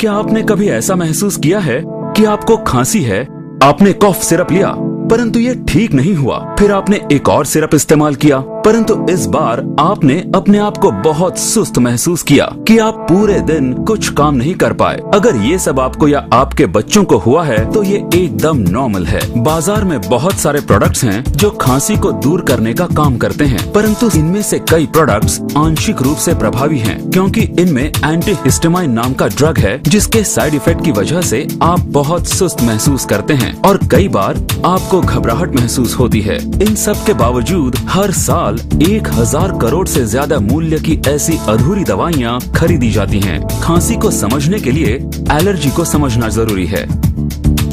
क्या आपने कभी ऐसा महसूस किया है कि आपको खांसी है, आपने कॉफ सिरप लिया परंतु ये ठीक नहीं हुआ, फिर आपने एक और सिरप इस्तेमाल किया परंतु इस बार आपने अपने आप को बहुत सुस्त महसूस किया कि आप पूरे दिन कुछ काम नहीं कर पाए। अगर ये सब आपको या आपके बच्चों को हुआ है तो ये एकदम नॉर्मल है। बाजार में बहुत सारे प्रोडक्ट्स हैं जो खांसी को दूर करने का काम करते हैं, परंतु इनमें से कई प्रोडक्ट्स आंशिक रूप से प्रभावी हैं, क्योंकि इनमें एंटीहिस्टामाइन नाम का ड्रग है जिसके साइड इफेक्ट की वजह से आप बहुत सुस्त महसूस करते हैं और कई बार आपको घबराहट महसूस होती है। इन सब के बावजूद हर साल 1000 करोड़ से ज्यादा मूल्य की ऐसी अधूरी दवाइयाँ खरीदी जाती हैं। खांसी को समझने के लिए एलर्जी को समझना जरूरी है।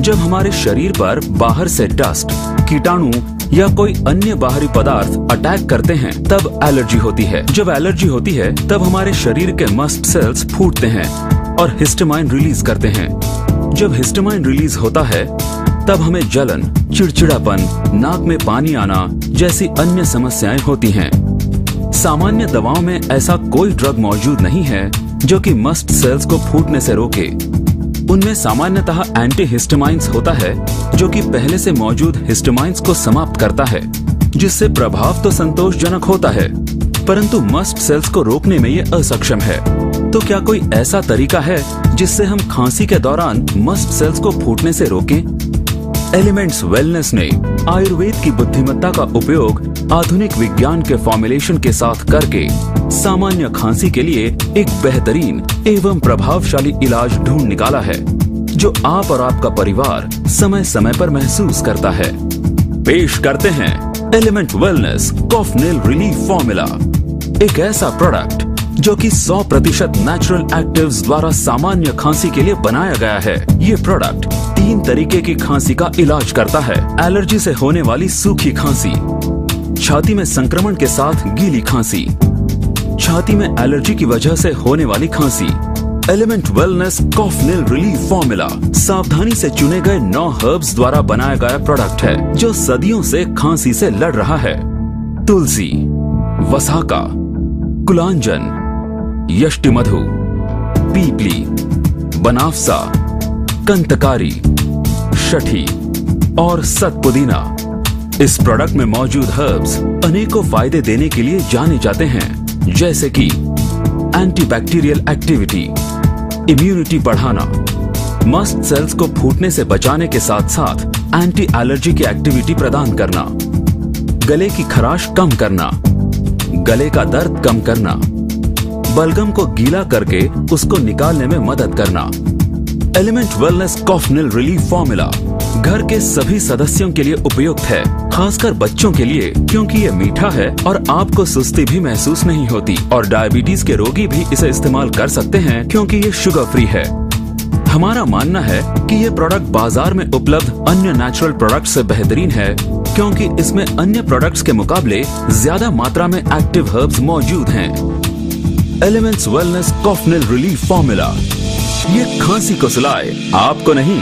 जब हमारे शरीर पर बाहर से डस्ट, कीटाणु या कोई अन्य बाहरी पदार्थ अटैक करते हैं तब एलर्जी होती है। जब एलर्जी होती है तब हमारे शरीर के मस्ट सेल्स फूटते हैं और हिस्टामाइन रिलीज करते हैं। जब हिस्टामाइन रिलीज होता है तब हमें जलन, चिड़चिड़ापन, नाक में पानी आना जैसी अन्य समस्याएं होती हैं। सामान्य दवाओं में ऐसा कोई ड्रग मौजूद नहीं है जो कि मस्ट सेल्स को फूटने से रोके। उनमें सामान्यतः एंटीहिस्टामाइन्स होता है जो कि पहले से मौजूद हिस्टामाइन्स को समाप्त करता है, जिससे प्रभाव तो संतोषजनक होता है परंतु मस्ट सेल्स को रोकने में ये असक्षम है। तो क्या कोई ऐसा तरीका है जिससे हम खांसी के दौरान मस्ट सेल्स को फूटने से रोकें? एलिमेंट्स वेलनेस ने आयुर्वेद की बुद्धिमत्ता का उपयोग आधुनिक विज्ञान के फॉर्मुलेशन के साथ करके सामान्य खांसी के लिए एक बेहतरीन एवं प्रभावशाली इलाज ढूंढ निकाला है जो आप और आपका परिवार समय समय पर महसूस करता है। पेश करते हैं एलिमेंट वेलनेस कॉफ नेल रिलीफ फॉर्मूला, एक ऐसा प्रोडक्ट जो कि 100% नेचुरल एक्टिव्स द्वारा सामान्य खांसी के लिए बनाया गया है। ये प्रोडक्ट 3 तरीके की खांसी का इलाज करता है। एलर्जी से होने वाली सूखी खांसी, छाती में संक्रमण के साथ गीली खांसी, छाती में एलर्जी की वजह से होने वाली खांसी। एलिमेंट वेलनेस कॉफ नेल रिलीफ फॉर्मूला सावधानी से चुने गए 9 हर्ब्स द्वारा बनाया गया प्रोडक्ट है जो सदियों से खांसी से लड़ रहा है। तुलसी, वसाका, कुलांजन, यष्टिमधु, पीपली, बनाफसा, कंतकारी, शठी और सतपुदीना। इस प्रोडक्ट में मौजूद हर्ब्स अनेकों फायदे देने के लिए जाने जाते हैं, जैसे कि एंटीबैक्टीरियल एक्टिविटी, इम्यूनिटी बढ़ाना, मस्ट सेल्स को फूटने से बचाने के साथ साथ एंटी एलर्जी की एक्टिविटी प्रदान करना, गले की खराश कम करना, गले का दर्द कम करना, बलगम को गीला करके उसको निकालने में मदद करना। एलिमेंट वेलनेस कॉफ नेल रिलीफ फॉर्मूला घर के सभी सदस्यों के लिए उपयुक्त है, खासकर बच्चों के लिए, क्योंकि ये मीठा है और आपको सुस्ती भी महसूस नहीं होती और डायबिटीज के रोगी भी इसे इस्तेमाल कर सकते हैं क्योंकि ये शुगर फ्री है। हमारा मानना है कि ये प्रोडक्ट बाजार में उपलब्ध अन्य नेचुरल प्रोडक्ट से बेहतरीन है क्योंकि इसमें अन्य प्रोडक्ट्स के मुकाबले ज्यादा मात्रा में एक्टिव हर्ब्स मौजूद हैं। एलिमेंट्स वेलनेस कॉफ नेल रिलीफ फॉर्मूला, ये खांसी को सुलाए, आपको नहीं।